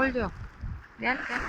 Troll yok. Gel gel.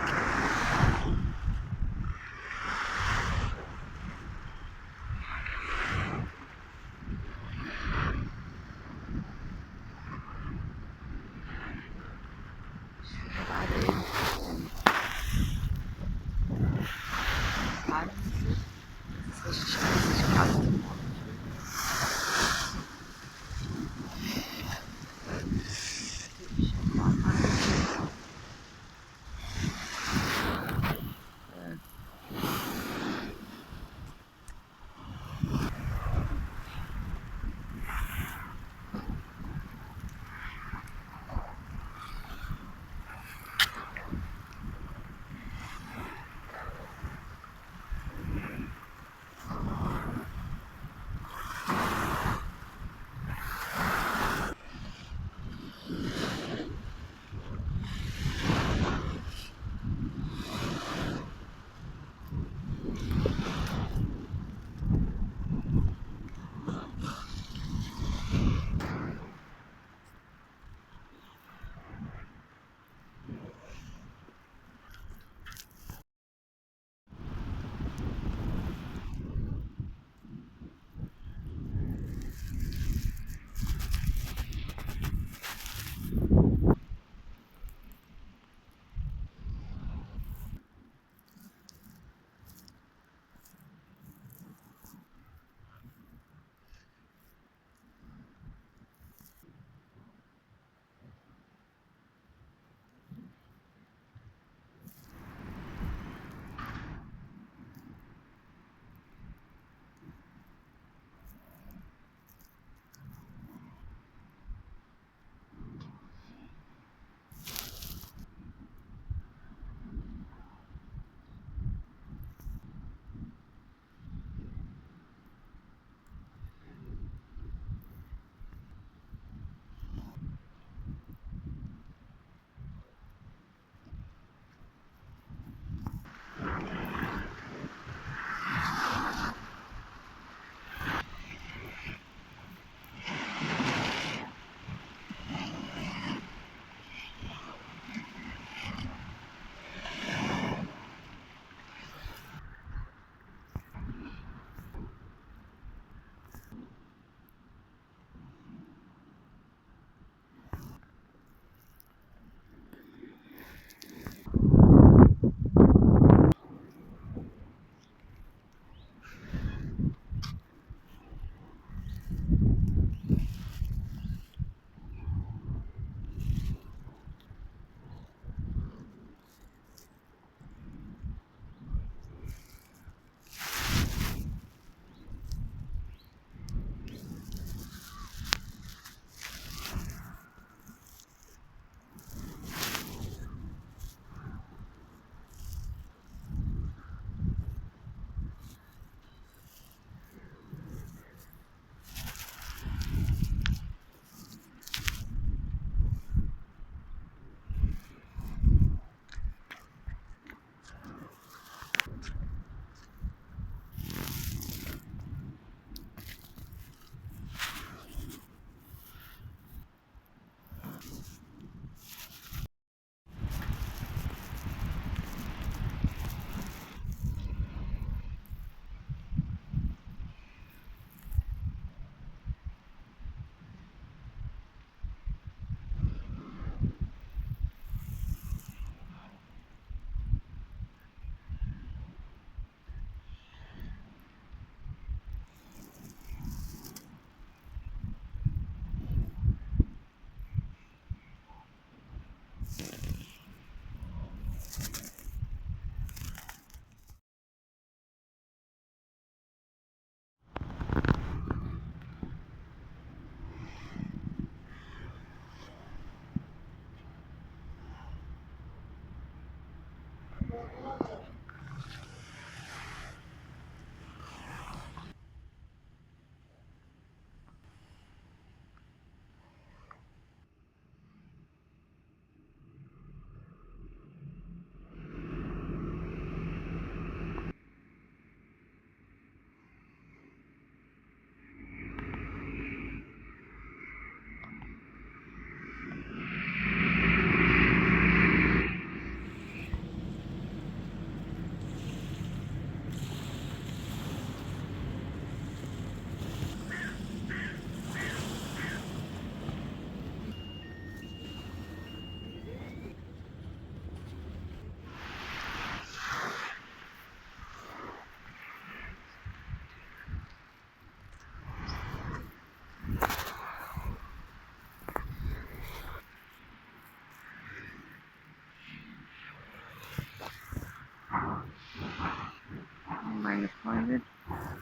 meine Freundin.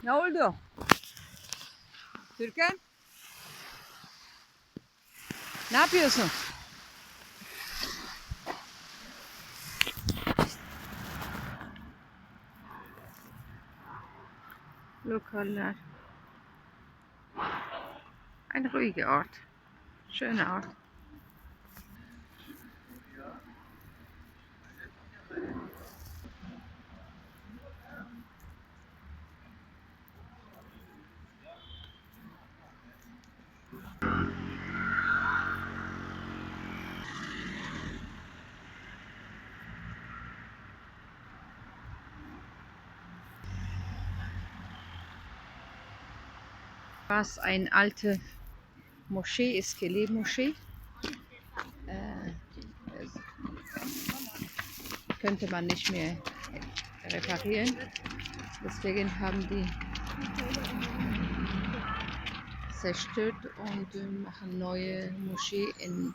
Ne oldu? Türkan? Ne yapıyorsun? Lokaler. Ein ruhiger Ort. Schöner Ort. Was eine alte Moschee ist, Moschee. Könnte man nicht mehr reparieren. Deswegen haben die zerstört und machen neue Moschee in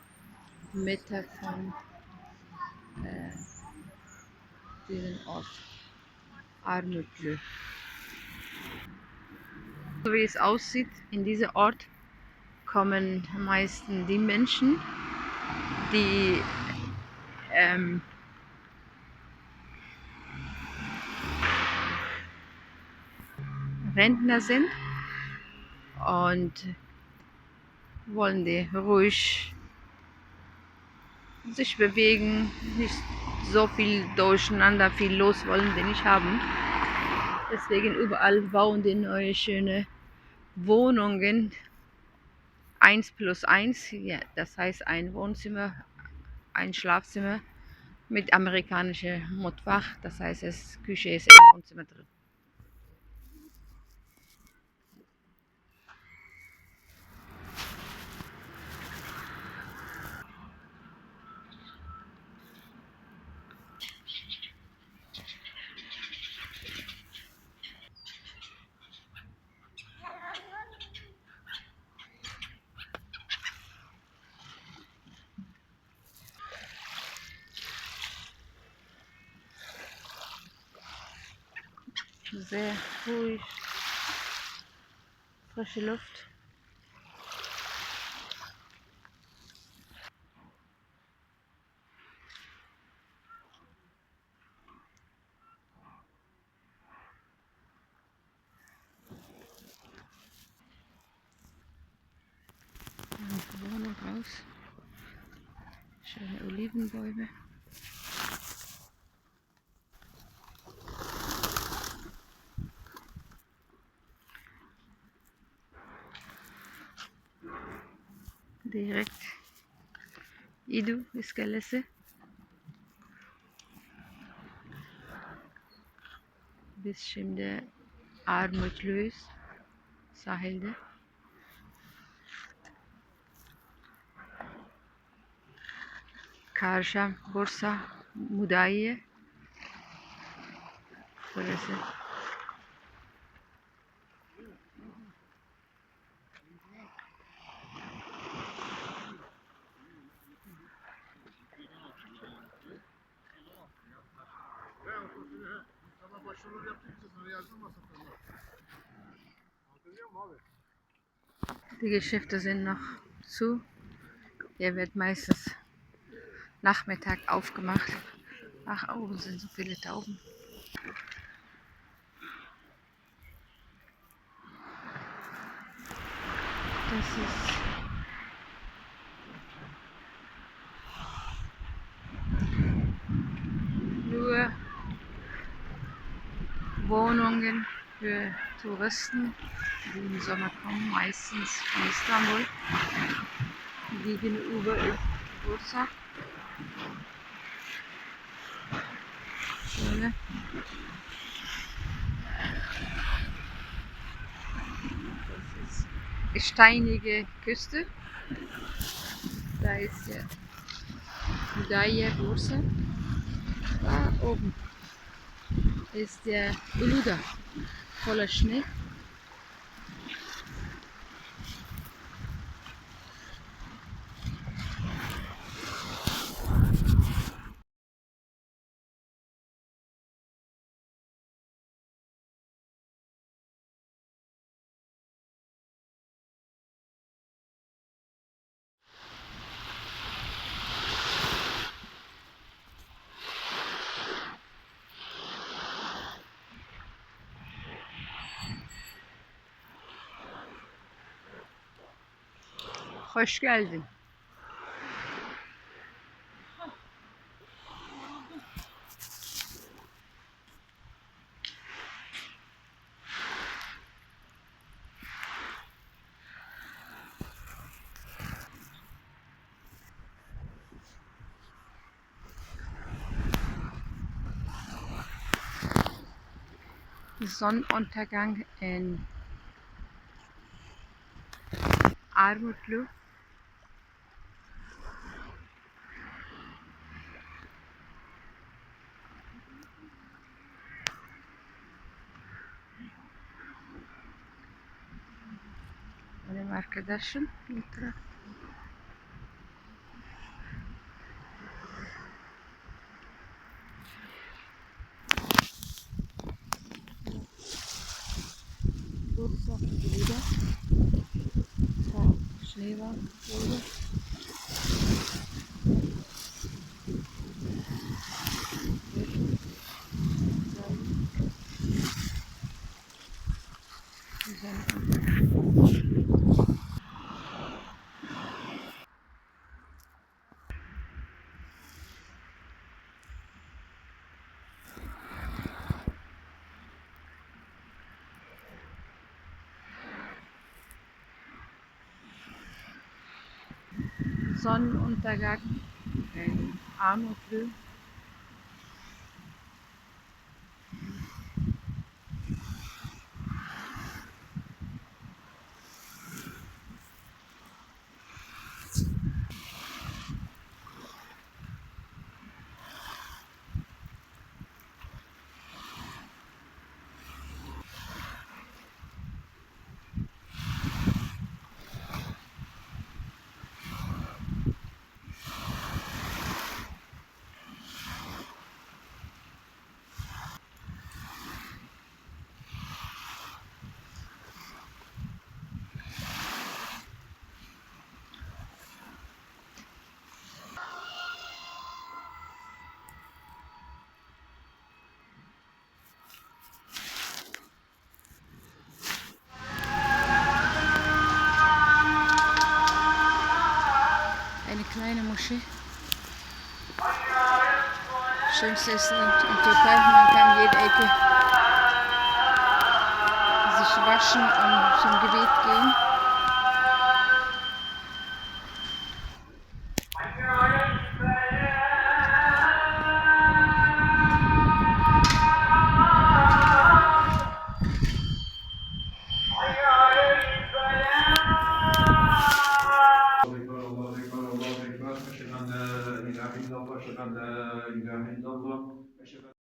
Mitte von diesem Ort. Armutlü. So wie es aussieht, in diesem Ort kommen meistens die Menschen, die Rentner sind und wollen die ruhig sich bewegen, nicht so viel durcheinander, viel los wollen die nicht haben. Deswegen überall bauen die neue schöne Wohnungen 1+1, ja, das heißt ein Wohnzimmer, ein Schlafzimmer mit amerikanischem Mutfach, das heißt Küche ist im Wohnzimmer drin. Sehr ruhig, frische Luft. Die Wohnung raus. Schöne Olivenbäume. Direkt İdu iskelesi. Biz şimdi Armutluyuz sahilde. Karşı Bursa Mudayiye. Burası. Die Geschäfte sind noch zu. Hier wird meistens Nachmittag aufgemacht. Ach, oben sind so viele Tauben. Das ist nur Wohnungen für Touristen, die im Sommer kommen, meistens von Istanbul. Gegenüber ist Bursa. Şöyle. Das ist steinige Küste. Da ist der Mudayiye Bursa. Da oben ist der Uludağ voller Schnee. Hoş geldin. Sonnenuntergang in Armutlu. Benim arkadaşım Mitra. Bursa wieder. Schneewagen wurde. Sonnenuntergang in Armutlu. Eine kleine Moschee. Schönste ist in Türkei, man kann jede Ecke sich waschen und zum Gebet gehen. الله أكبر الله أكبر أشهد أن لا إله إلا الله أشهد أن لا إله إلا الله أشهد